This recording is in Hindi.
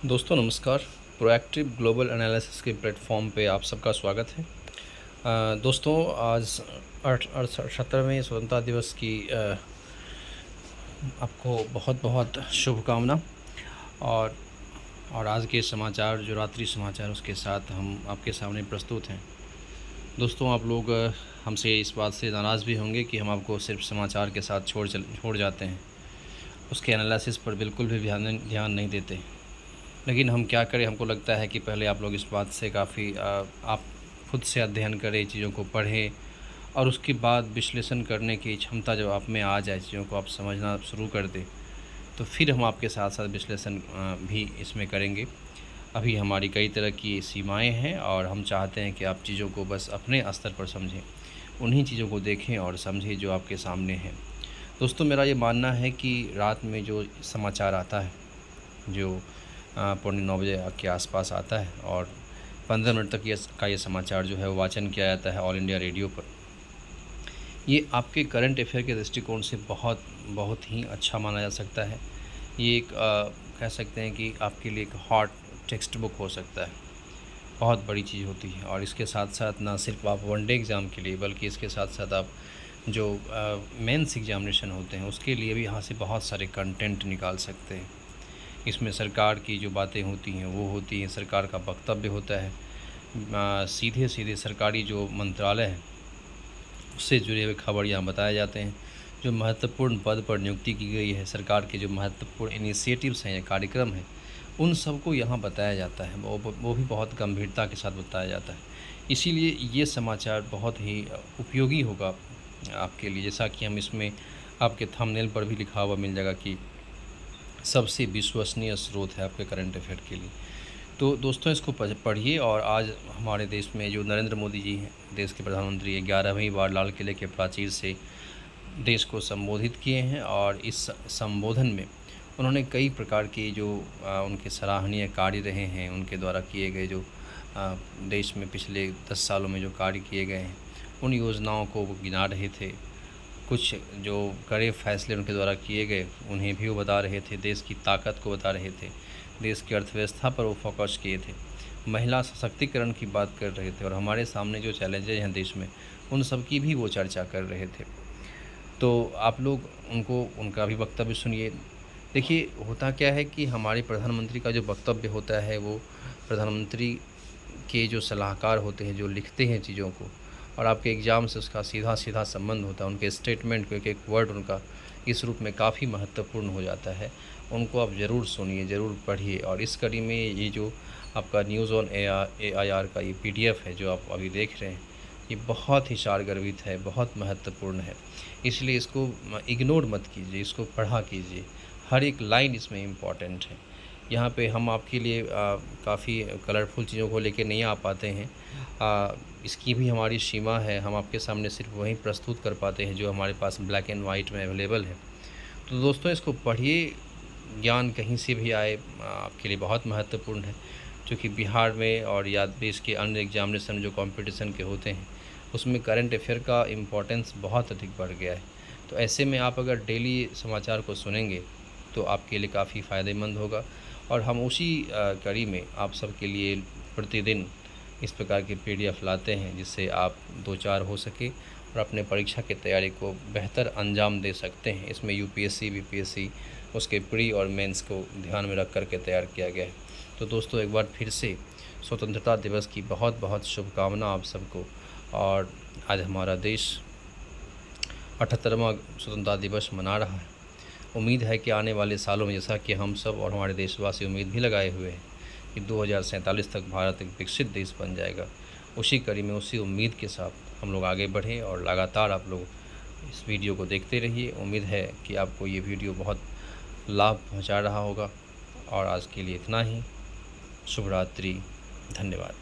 दोस्तों नमस्कार। प्रोएक्टिव ग्लोबल एनालिसिस के प्लेटफॉर्म पे आप सबका स्वागत है। दोस्तों आज 78वें स्वतंत्रता दिवस की आपको बहुत बहुत शुभकामना। और आज के समाचार जो रात्रि समाचार उसके साथ हम आपके सामने प्रस्तुत हैं। दोस्तों आप लोग हमसे इस बात से नाराज़ भी होंगे कि हम आपको सिर्फ समाचार के साथ छोड़ जाते हैं, उसके एनालिसिस पर बिल्कुल भी ध्यान नहीं देते। लेकिन हम क्या करें, हमको लगता है कि पहले आप लोग इस बात से काफ़ी आप खुद से अध्ययन करें, चीज़ों को पढ़ें और उसके बाद विश्लेषण करने की क्षमता जब आप में आ जाए, चीज़ों को आप समझना शुरू कर दें, तो फिर हम आपके साथ साथ विश्लेषण भी इसमें करेंगे। अभी हमारी कई तरह की सीमाएं हैं और हम चाहते हैं कि आप चीज़ों को बस अपने स्तर पर समझें, उन्हीं चीज़ों को देखें और समझें जो आपके सामने हैं। दोस्तों मेरा ये मानना है कि रात में जो समाचार आता है, जो 9:45 के आसपास आता है और 15 मिनट तक ये समाचार जो है वो वाचन किया जाता है ऑल इंडिया रेडियो पर, ये आपके करंट अफेयर के दृष्टिकोण से बहुत बहुत ही अच्छा माना जा सकता है। ये एक कह सकते हैं कि आपके लिए एक हॉट टेक्स्ट बुक हो सकता है, बहुत बड़ी चीज़ होती है। और इसके साथ साथ ना सिर्फ आप वनडे एग्ज़ाम के लिए, बल्कि इसके साथ साथ आप जो मेंस एग्जामिनेशन होते हैं उसके लिए भी यहाँ से बहुत सारे कंटेंट निकाल सकते हैं। इसमें सरकार की जो बातें होती हैं वो होती हैं, सरकार का वक्तव्य होता है, सीधे सीधे सरकारी जो मंत्रालय है उससे जुड़े हुए खबर यहाँ बताए जाते हैं। जो महत्वपूर्ण पद पर नियुक्ति की गई है, सरकार के जो महत्वपूर्ण इनिशिएटिव्स हैं या कार्यक्रम हैं, उन सबको यहाँ बताया जाता है। वो भी बहुत गंभीरता के साथ बताया जाता है। इसीलिए ये समाचार बहुत ही उपयोगी होगा आपके लिए। जैसा कि हम इसमें आपके थंबनेल पर भी लिखा हुआ मिल जाएगा कि सबसे विश्वसनीय स्रोत है आपके करंट अफेयर के लिए। तो दोस्तों इसको पढ़िए। और आज हमारे देश में जो नरेंद्र मोदी जी हैं, देश के प्रधानमंत्री, 11वीं बार लाल किले के प्राचीर से देश को संबोधित किए हैं और इस संबोधन में उन्होंने कई प्रकार के जो उनके सराहनीय कार्य रहे हैं, उनके द्वारा किए गए जो देश में पिछले 10 सालों में जो कार्य किए गए हैं, उन योजनाओं को वो गिना रहे थे। कुछ जो कड़े फैसले उनके द्वारा किए गए उन्हें भी वो बता रहे थे, देश की ताकत को बता रहे थे, देश की अर्थव्यवस्था पर वो फोकस किए थे, महिला सशक्तिकरण की बात कर रहे थे और हमारे सामने जो चैलेंजेज हैं देश में उन सब की भी वो चर्चा कर रहे थे। तो आप लोग उनका भी वक्तव्य सुनिए। देखिए होता क्या है कि हमारे प्रधानमंत्री का जो वक्तव्य होता है वो प्रधानमंत्री के जो सलाहकार होते हैं, जो लिखते हैं चीज़ों को, और आपके एग्ज़ाम से उसका सीधा सीधा संबंध होता है। उनके स्टेटमेंट को एक एक वर्ड उनका इस रूप में काफ़ी महत्वपूर्ण हो जाता है। उनको आप ज़रूर सुनिए, ज़रूर पढ़िए। और इस कड़ी में ये जो आपका न्यूज़ ऑन AIR का ये PDF है जो आप अभी देख रहे हैं, ये बहुत ही सारगर्भित है, बहुत महत्वपूर्ण है। इसलिए इसको इग्नोर मत कीजिए, इसको पढ़ा कीजिए। हर एक लाइन इसमें इम्पॉर्टेंट है। यहाँ पे हम आपके लिए काफ़ी कलरफुल चीज़ों को लेके नहीं आ पाते हैं। इसकी भी हमारी सीमा है। हम आपके सामने सिर्फ वही प्रस्तुत कर पाते हैं जो हमारे पास ब्लैक एंड वाइट में अवेलेबल है। तो दोस्तों इसको पढ़िए, ज्ञान कहीं से भी आए आपके लिए बहुत महत्वपूर्ण है। क्योंकि बिहार में और या देश के अन्य एग्जामिनेशन जो कंपटीशन के होते हैं उसमें करंट अफेयर का इम्पोर्टेंस बहुत अधिक बढ़ गया है। तो ऐसे में आप अगर डेली समाचार को सुनेंगे तो आपके लिए काफ़ी फ़ायदेमंद होगा। और हम उसी कड़ी में आप सबके लिए प्रतिदिन इस प्रकार के PDF लाते हैं जिससे आप 2-4 हो सके और अपने परीक्षा की तैयारी को बेहतर अंजाम दे सकते हैं। इसमें UPSC BPSC उसके प्री और मेंस को ध्यान में रख कर के तैयार किया गया है। तो दोस्तों एक बार फिर से स्वतंत्रता दिवस की बहुत बहुत शुभकामना आप सबको। और आज हमारा देश 78वां स्वतंत्रता दिवस मना रहा है। उम्मीद है कि आने वाले सालों में, जैसा कि हम सब और हमारे देशवासी उम्मीद भी लगाए हुए हैं कि 2047 तक भारत एक विकसित देश बन जाएगा, उसी कड़ी में उसी उम्मीद के साथ हम लोग आगे बढ़ें और लगातार आप लोग इस वीडियो को देखते रहिए। उम्मीद है कि आपको ये वीडियो बहुत लाभ पहुंचा रहा होगा। और आज के लिए इतना ही। शुभ रात्रि, धन्यवाद।